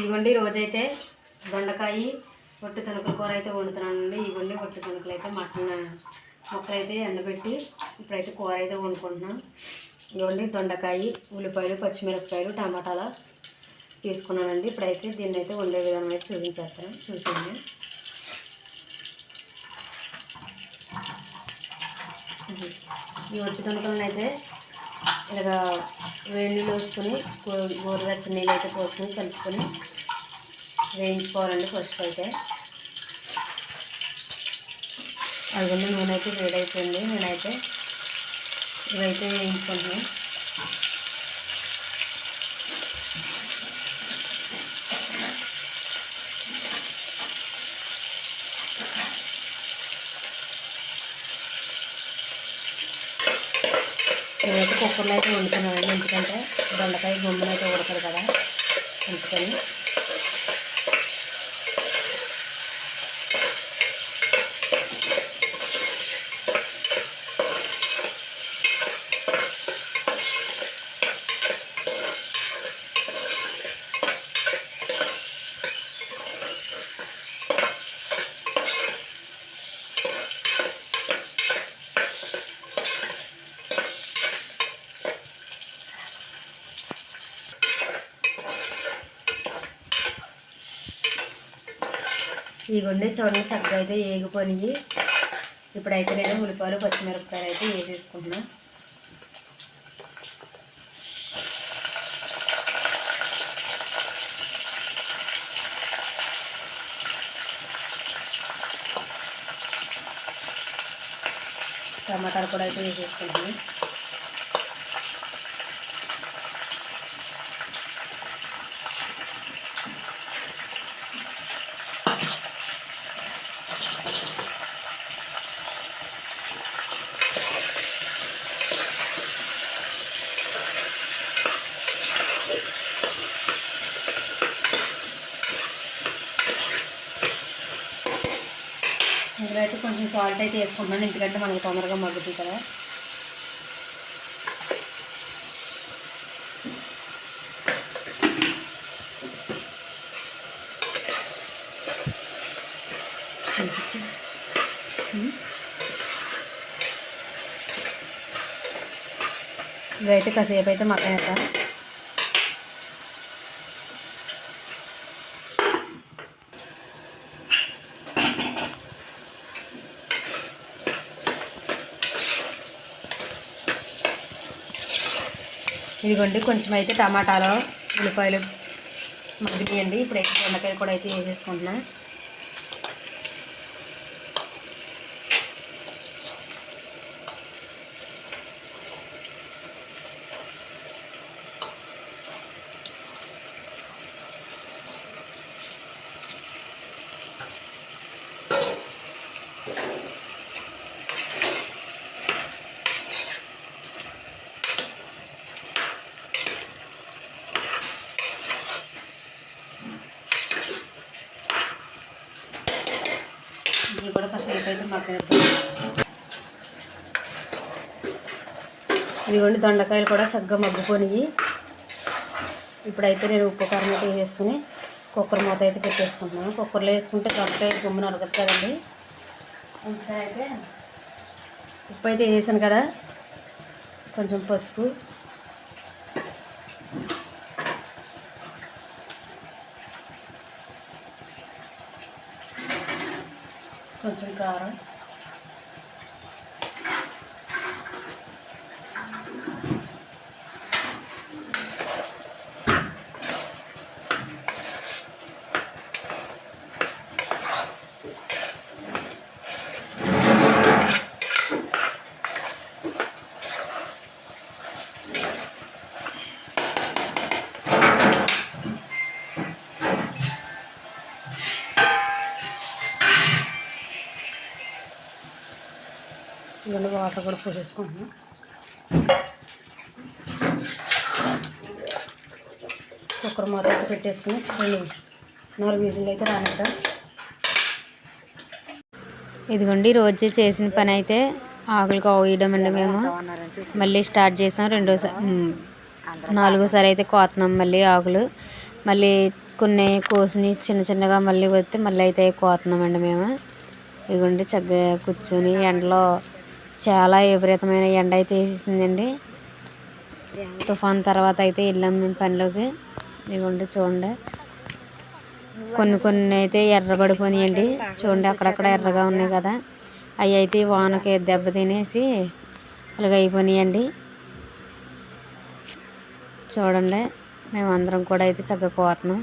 ఇదిగోండి రోజైతే దొండకాయ పొట్టు తణుకుల కూర అయితే వండుతున్నానండి. ఇదిగోండి పొట్టు తణుకులు అయితే మటన్ ముక్కలు అయితే ఎండబెట్టి ఇప్పుడైతే కూర అయితే వండుకుంటున్నాం. ఇదిగోండి దొండకాయ, ఉల్లిపాయలు, పచ్చిమిరపకాయలు, టమాటాలు తీసుకున్నానండి. ఇప్పుడైతే దీన్ని అయితే వండే విధానం అయితే చూపించేస్తాను, చూసేయండి. ఈ పొట్టు తణుకులను అయితే ఇలాగా వేడి నీళ్ళు వేసుకొని గోరువెచ్చని నీళ్ళు అయితే పోసుకొని కలుపుకొని వేయించుకోవాలండి. ఫస్ట్ అయితే అదిగోండి నూనె అయితే వేడైపోయింది. నేనైతే ఇవైతే వేయించుకుంటున్నాను. నేనైతే కుక్కర్లో అయితే వండుతున్నానండి, ఎందుకంటే దొండకాయ గుమ్మన అయితే ఉడకదు కదా అందుకని. ఇదిగోండి చూడండి చక్కగా అయితే ఏగిపోయి. ఇప్పుడైతే నేను ఉల్లిపాయలు, పచ్చిమిరపకాయలు అయితే వేసేసుకుంటున్నాను. టమాటాలు కూడా అయితే వేసేసుకుంటున్నాను. ఇందులో అయితే కొంచెం సాల్ట్ అయితే వేసుకుంటున్నాను, ఎందుకంటే మనకి తొందరగా మగ్గుతుంది కదా. ఇవైతే కాసేపు అయితే మగ్గనిద్దాం. ఇదిగోండి కొంచెం అయితే టమాటాలు, ఉల్లిపాయలు మగ్గినాయండి. ఇప్పుడైతే దొండకాయలు కూడా అయితే వేసేసుకుంటున్నా. ఇది కూడా కాసేపు అయితే మగ్గనిద్దాం. ఇదిగోండి దొండకాయలు కూడా చక్కగా మగ్గిపోయి. ఇప్పుడైతే నేను ఉప్పు కారం అయితే వేసుకుని కుక్కర్ మూత అయితే పెట్టేసుకుంటున్నాను. కుక్కర్లో వేసుకుంటే దొండకాయ గుమ్మని అరగదు కదండి. ఇంకా అయితే ఉప్పు అయితే వేసాను కదా, కొంచెం పసుపు, కొంచెం కారం, ఇవన్నీ వాటర్ కూడా పోసేసుకుంటున్నాం. కుక్కర్ మూత అయితే పెట్టేసుకుని 4 విజిల్ అయితే రానిద్దాం. ఇదిగోండి రోజు చేసిన పని అయితే ఆకులు కోయడం అండి. మేము మళ్ళీ స్టార్ట్ చేసాం. 4సారి అయితే కోతున్నాం మళ్ళీ ఆకులు. మళ్ళీ కొన్ని కోసిని చిన్న చిన్నగా మళ్ళీ వస్తే మళ్ళీ అయితే కోతున్నామండి మేము. ఇదిగోండి చక్కగా కూర్చొని ఎండలో చాలా విపరీతమైన ఎండ అయితే వేసేసిందండి. తుఫాన్ తర్వాత అయితే వెళ్ళాం మేము పనిలోకి. ఇదిగోండి చూడండి, కొన్ని అయితే ఎర్రబడిపోయినాయండి. చూడండి అక్కడక్కడ ఎర్రగా ఉన్నాయి కదా, అవి అయితే వానకి దెబ్బ తినేసి అలాగ అయిపోయినాయండి. చూడండి మేమందరం కూడా అయితే చక్కగా కోతున్నాం.